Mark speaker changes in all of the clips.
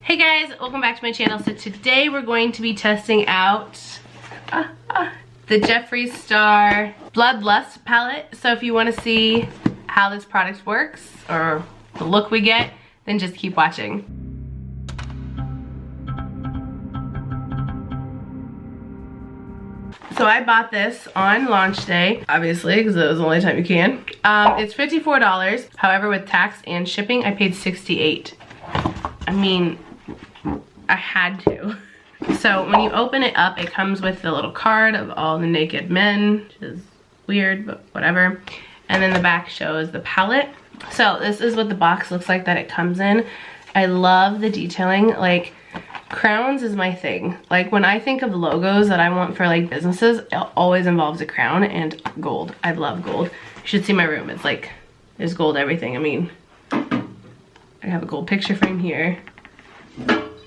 Speaker 1: Hey guys, welcome back to my channel. So today we're going to be testing out the Jeffree Star Bloodlust palette. So if you want to see how this product works or the look we get, then just keep watching. So I bought this on launch day, obviously, because it was the only time you can. It's $54. However, with tax and shipping, I paid $68. I mean, I had to. So when you open it up, it comes with the little card of all the naked men, which is weird, but whatever. And then the back shows the palette. So this is what the box looks like that it comes in. I love the detailing. Like, crowns is my thing. Like, when I think of logos that I want for like businesses, it always involves a crown and gold. I love gold. You should see my room. It's like, there's gold everything. I mean, I have a gold picture frame here.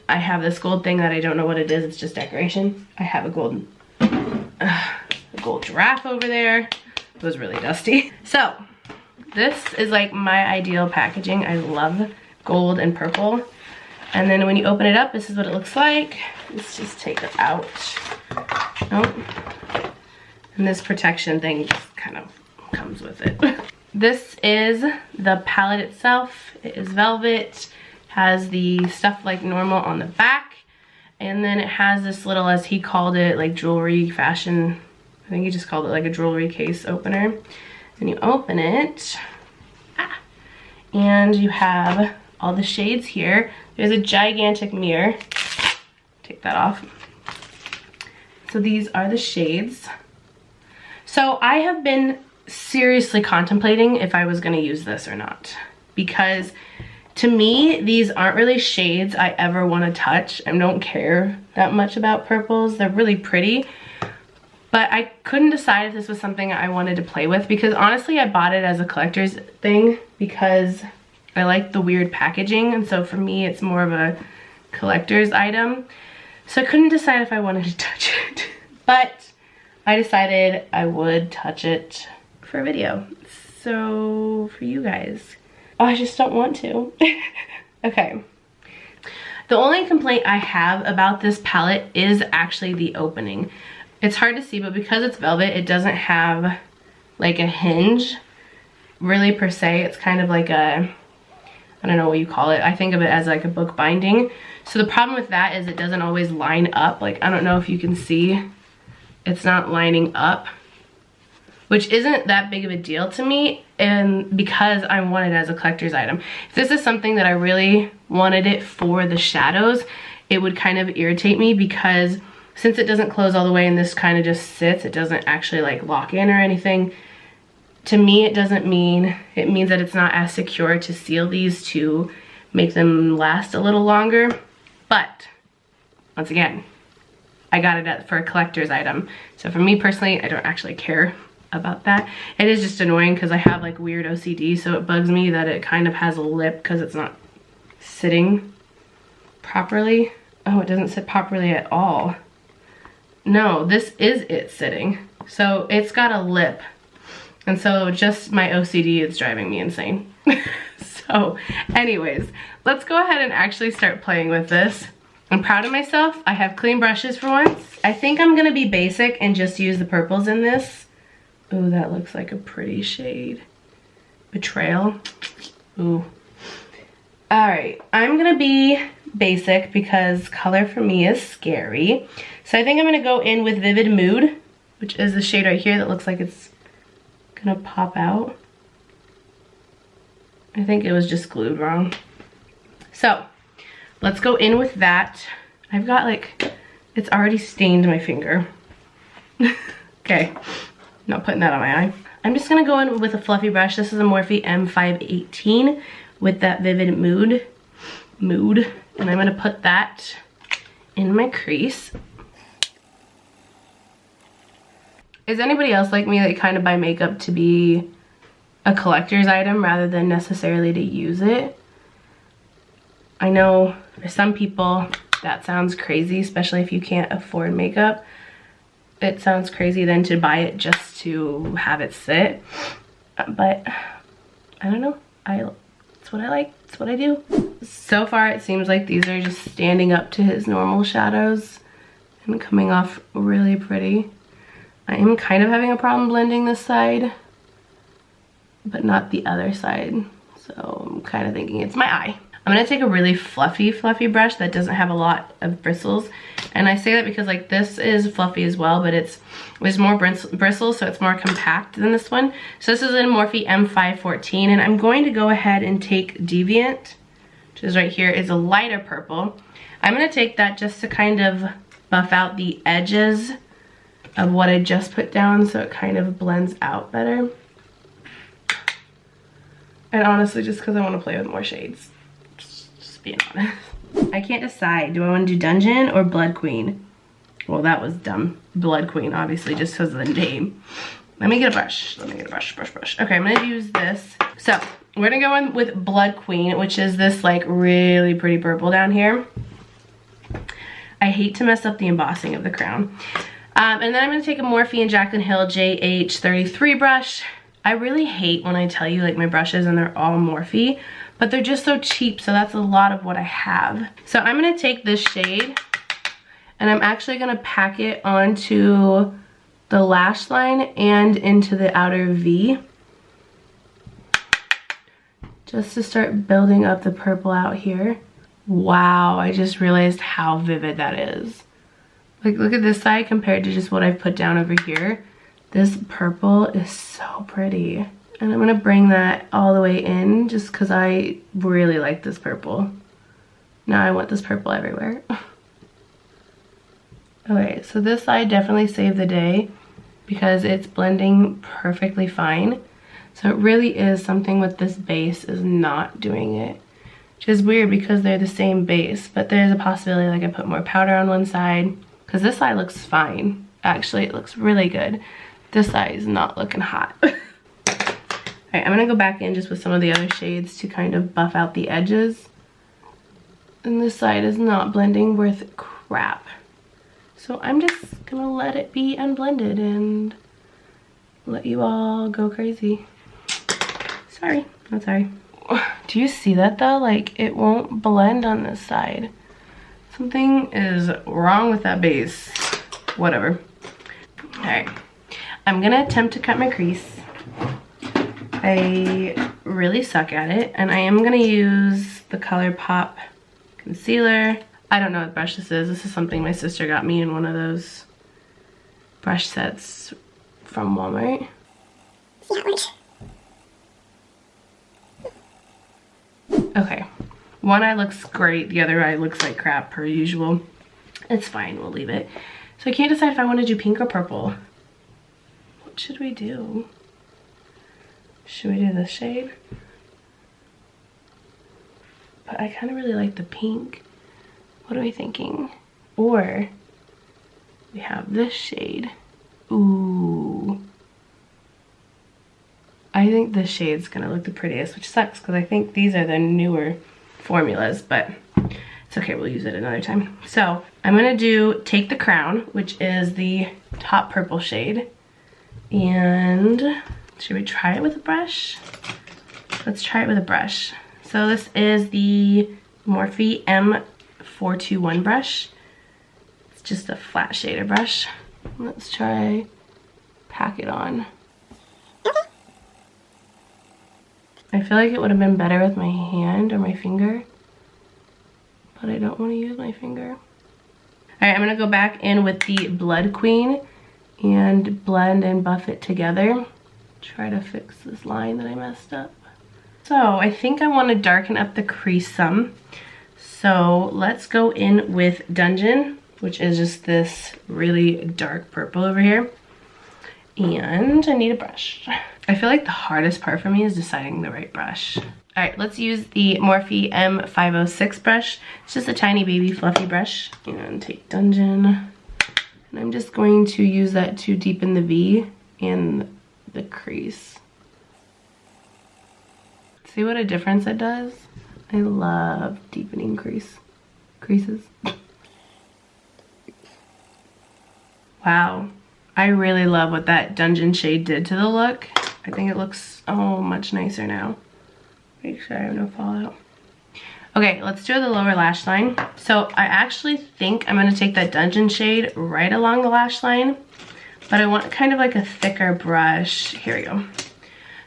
Speaker 1: I have this gold thing that I don't know what it is. It's just decoration. I have a gold giraffe over there. It was really dusty. So this is like my ideal packaging. I love gold and purple. And then when you open it up, this is what it looks like. Let's just take it out. Nope. And this protection thing just kind of comes with it. This is the palette itself. It is velvet. Has the stuff like normal on the back, and then it has this little, as he called it, like jewelry fashion, I think he just called it like a jewelry case opener. And you open it, and you have all the shades here. There's a gigantic mirror. Take that off. So these are the shades. So I have been seriously contemplating if I was going to use this or not, because to me, these aren't really shades I ever want to touch. I don't care that much about purples. They're really pretty. But I couldn't decide if this was something I wanted to play with, because honestly, I bought it as a collector's thing because I like the weird packaging. And so for me, it's more of a collector's item. So I couldn't decide if I wanted to touch it. But I decided I would touch it for a video. So for you guys. Oh, I just don't want to. Okay. The only complaint I have about this palette is actually the opening. It's hard to see, but because it's velvet, it doesn't have like a hinge really per se. It's kind of like a, I don't know what you call it. I think of it as like a book binding. So the problem with that is it doesn't always line up. Like, I don't know if you can see, it's not lining up, which isn't that big of a deal to me, and because I want it as a collector's item. If this is something that I really wanted it for the shadows, it would kind of irritate me, because since it doesn't close all the way and this kind of just sits, it doesn't actually like lock in or anything. To me, it doesn't mean, it means that it's not as secure to seal these to make them last a little longer. But once again, I got it for a collector's item. So for me personally, I don't actually care about that. It is just annoying because I have like weird OCD, so it bugs me that it kind of has a lip because it's not sitting properly. Oh, it doesn't sit properly at all. No, this is it sitting. So it's got a lip. And so just my OCD is driving me insane. So anyways, let's go ahead and actually start playing with this. I'm proud of myself. I have clean brushes for once. I think I'm gonna be basic and just use the purples in this. Oh, that looks like a pretty shade. Betrayal. Ooh. All right, I'm gonna be basic because color for me is scary. So I think I'm gonna go in with Vivid Mood, which is the shade right here that looks like it's gonna pop out. I think it was just glued wrong. So let's go in with that. I've got like, it's already stained my finger. Okay. Not putting that on my eye. I'm just gonna go in with a fluffy brush. This is a Morphe M518 with that Vivid Mood. And I'm gonna put that in my crease. Is anybody else like me that kind of buy makeup to be a collector's item rather than necessarily to use it? I know for some people that sounds crazy, especially if you can't afford makeup. It sounds crazy then to buy it just to have it sit, but I don't know. It's That's what I like. That's what I do. So far, it seems like these are just standing up to his normal shadows and coming off really pretty. I am kind of having a problem blending this side, but not the other side. So I'm kind of thinking it's my eye. I'm gonna take a really fluffy brush that doesn't have a lot of bristles. And I say that because like this is fluffy as well, but there's more bristles, so it's more compact than this one. So this is in Morphe M514, and I'm going to go ahead and take Deviant, which is right here, is a lighter purple. I'm gonna take that just to kind of buff out the edges of what I just put down so it kind of blends out better. And honestly, just because I want to play with more shades. Just being honest. I can't decide. Do I want to do Dungeon or Blood Queen? Well, that was dumb. Blood Queen, obviously, just because of the name. Let me get a brush. Let me get a brush. Okay, I'm going to use this. So, we're going to go in with Blood Queen, which is this, like, really pretty purple down here. I hate to mess up the embossing of the crown. And then I'm going to take a Morphe and Jaclyn Hill JH33 brush. I really hate when I tell you like my brushes and they're all Morphe, but they're just so cheap, so that's a lot of what I have. So I'm gonna take this shade and I'm actually gonna pack it onto the lash line and into the outer V, just to start building up the purple out here. Wow, I just realized how vivid that is. Like, look at this side compared to just what I've put down over here. This purple is so pretty. And I'm gonna bring that all the way in just because I really like this purple. Now I want this purple everywhere. Okay, so this side definitely saved the day because it's blending perfectly fine. So it really is something with this base is not doing it. Which is weird because they're the same base, but there's a possibility like I put more powder on one side because this side looks fine. Actually, it looks really good. This side is not looking hot. Alright, I'm gonna go back in just with some of the other shades to kind of buff out the edges. And this side is not blending worth crap. So I'm just gonna let it be unblended and let you all go crazy. Sorry, not sorry. Do you see that though? Like, it won't blend on this side. Something is wrong with that base. Whatever. Alright. I'm gonna attempt to cut my crease. I really suck at it, and I am gonna use the ColourPop concealer. I don't know what brush this is. This is something my sister got me in one of those brush sets from Walmart. Okay, one eye looks great, the other eye looks like crap per usual. It's fine, we'll leave it. So I can't decide if I want to do pink or purple. What should we do? Should we do this shade? But I kind of really like the pink. What are we thinking? Or we have this shade. Ooh. I think this shade's gonna look the prettiest, which sucks because I think these are the newer formulas, but it's okay, we'll use it another time. So I'm gonna take the crown, which is the top purple shade, and should we try it with a brush? Let's try it with a brush. So this is the Morphe M421 brush. It's just a flat shader brush. Let's try pack it on. I feel like it would have been better with my hand or my finger, but I don't want to use my finger. Alright, I'm going to go back in with the Blood Queen and blend and buff it together. Try to fix this line that I messed up. So I think I want to darken up the crease some. So let's go in with Dungeon, which is just this really dark purple over here. And I need a brush. I feel like the hardest part for me is deciding the right brush. Alright, let's use the Morphe M506 brush. It's just a tiny baby fluffy brush. And take Dungeon. And I'm just going to use that to deepen the V in the crease. See what a difference it does? I love deepening creases. Wow. I really love what that Dungeon shade did to the look. I think it looks so much nicer now. Make sure I have no fallout. Okay, let's do the lower lash line. So I actually think I'm gonna take that Dungeon shade right along the lash line, but I want kind of like a thicker brush. Here we go.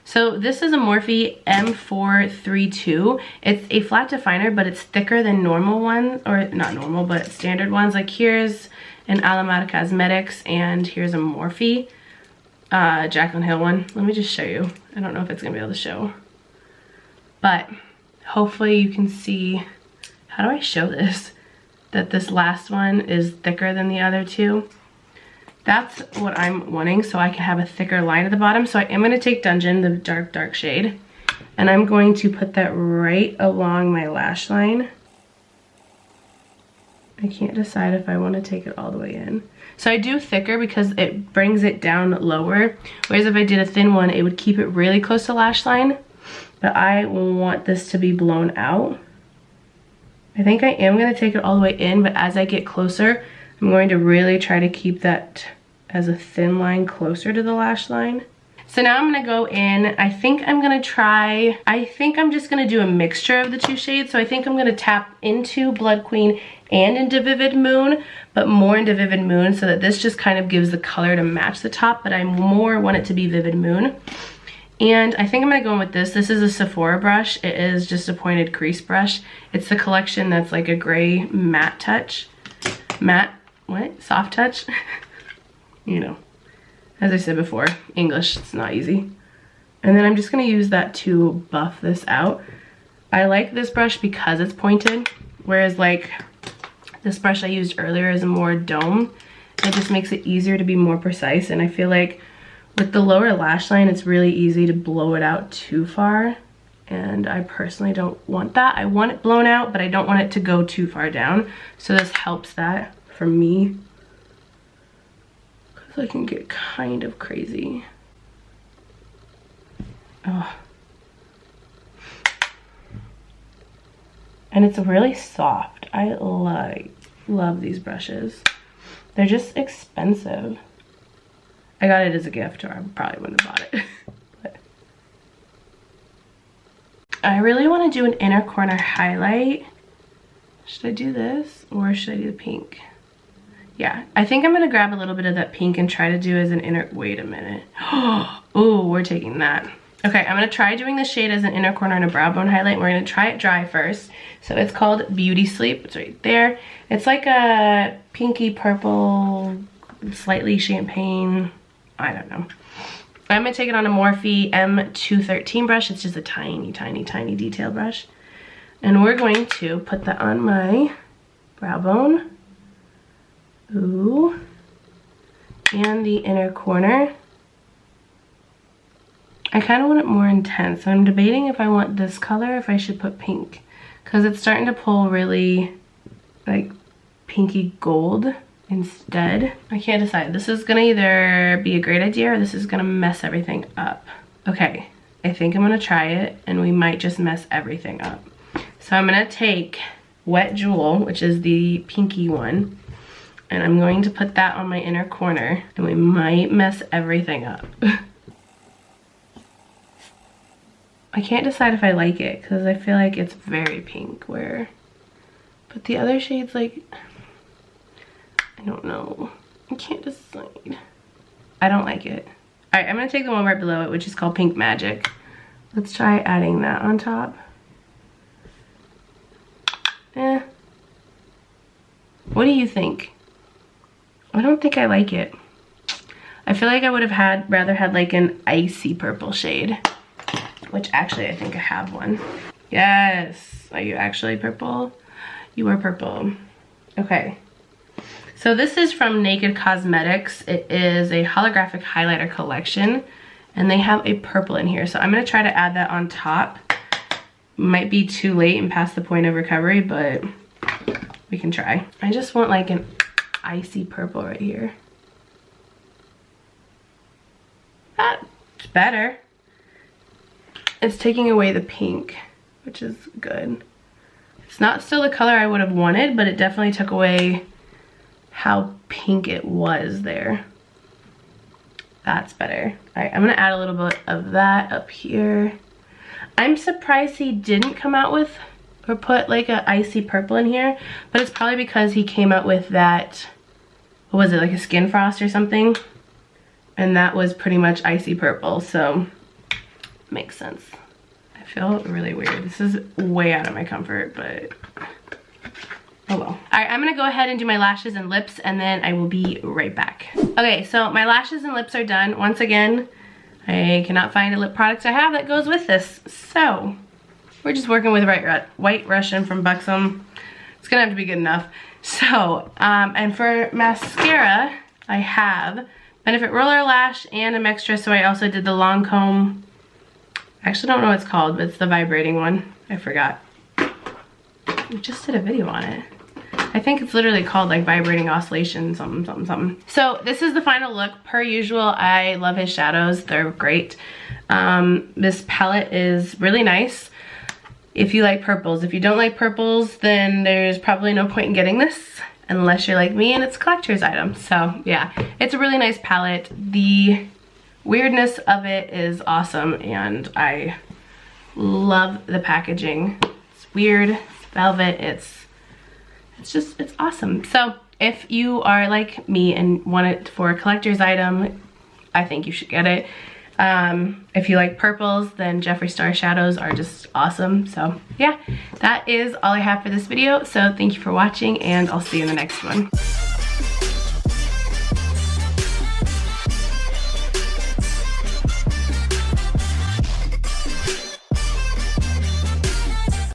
Speaker 1: So this is a Morphe M432. It's a flat definer, but it's thicker than normal ones, or not normal, but standard ones. Like here's an Alameda Cosmetics, and here's a Morphe Jaclyn Hill one. Let me just show you. I don't know if it's gonna be able to show, but hopefully you can see. How do I show this? That this last one is thicker than the other two. That's what I'm wanting, so I can have a thicker line at the bottom. So I am gonna take Dungeon, the dark shade, and I'm going to put that right along my lash line. I can't decide if I wanna take it all the way in. So I do thicker because it brings it down lower, whereas if I did a thin one, it would keep it really close to lash line, but I want this to be blown out. I think I am gonna take it all the way in, but as I get closer, I'm going to really try to keep that as a thin line closer to the lash line. So now I'm gonna go in. I think I'm just gonna do a mixture of the two shades. So I think I'm gonna tap into Blood Queen and into Vivid Moon, but more into Vivid Moon so that this just kind of gives the color to match the top, but I more want it to be Vivid Moon. And I think I'm gonna go in with this. This is a Sephora brush. It is just a pointed crease brush. It's the collection that's like a gray matte touch. Soft touch? You know, as I said before, English, it's not easy. And then I'm just gonna use that to buff this out. I like this brush because it's pointed, whereas like this brush I used earlier is more dome. It just makes it easier to be more precise, and I feel like with the lower lash line, it's really easy to blow it out too far. And I personally don't want that. I want it blown out, but I don't want it to go too far down. So this helps that for me. Because I can get kind of crazy. Oh. And it's really soft. I love these brushes. They're just expensive. I got it as a gift, or I probably wouldn't have bought it. But I really want to do an inner corner highlight. Should I do this or should I do the pink? Yeah, I think I'm gonna grab a little bit of that pink and try to do as an inner, wait a minute. Oh, we're taking that. Okay, I'm gonna try doing the shade as an inner corner and a brow bone highlight. We're gonna try it dry first. So it's called Beauty Sleep, it's right there. It's like a pinky purple, slightly champagne, I don't know. I'm gonna take it on a Morphe M213 brush. It's just a tiny detail brush. And we're going to put that on my brow bone. Ooh. And the inner corner. I kind of want it more intense. So I'm debating if I want this color, if I should put pink. Because it's starting to pull really like pinky gold instead. I can't decide. This is gonna either be a great idea or this is gonna mess everything up. Okay, I think I'm gonna try it and we might just mess everything up. So I'm gonna take Wet Jewel, which is the pinky one, and I'm going to put that on my inner corner and we might mess everything up. I can't decide if I like it because I feel like it's very pink but the other shades, like, I don't know. I can't decide. I don't like it. All right, I'm gonna take the one right below it, which is called Pink Magic. Let's try adding that on top. What do you think? I don't think I like it. I feel like I would have rather had like an icy purple shade, which actually I think I have one. Yes, are you actually purple? You are purple. Okay. So this is from Naked Cosmetics. It is a holographic highlighter collection and they have a purple in here. So I'm gonna try to add that on top. Might be too late and past the point of recovery, but we can try. I just want like an icy purple right here. That's better. It's taking away the pink, which is good. It's not still the color I would have wanted, but it definitely took away how pink it was there. That's better. All right, I'm gonna add a little bit of that up here. I'm surprised he didn't come out with or put like a icy purple in here, but it's probably because he came out with that, what was it, like a skin frost or something? And that was pretty much icy purple, so makes sense. I feel really weird. This is way out of my comfort, but oh well. All right, I'm gonna go ahead and do my lashes and lips, and then I will be right back. Okay, so my lashes and lips are done. Once again, I cannot find a lip product I have that goes with this, so we're just working with White Russian from Buxom. It's gonna have to be good enough. So, and for mascara, I have Benefit Roller Lash and a Extra, so I also did the Lancome. I actually don't know what it's called, but it's the vibrating one. I forgot. We just did a video on it. I think it's literally called like Vibrating Oscillation something, something, something. So this is the final look. Per usual, I love his shadows. They're great. This palette is really nice if you like purples. If you don't like purples, then there's probably no point in getting this unless you're like me and it's a collector's item. So yeah, it's a really nice palette. The weirdness of it is awesome, and I love the packaging. It's weird, it's velvet, it's awesome. So if you are like me and want it for a collector's item, I think you should get it. If you like purples, then Jeffree Star shadows are just awesome. So yeah, that is all I have for this video. So thank you for watching, and I'll see you in the next one.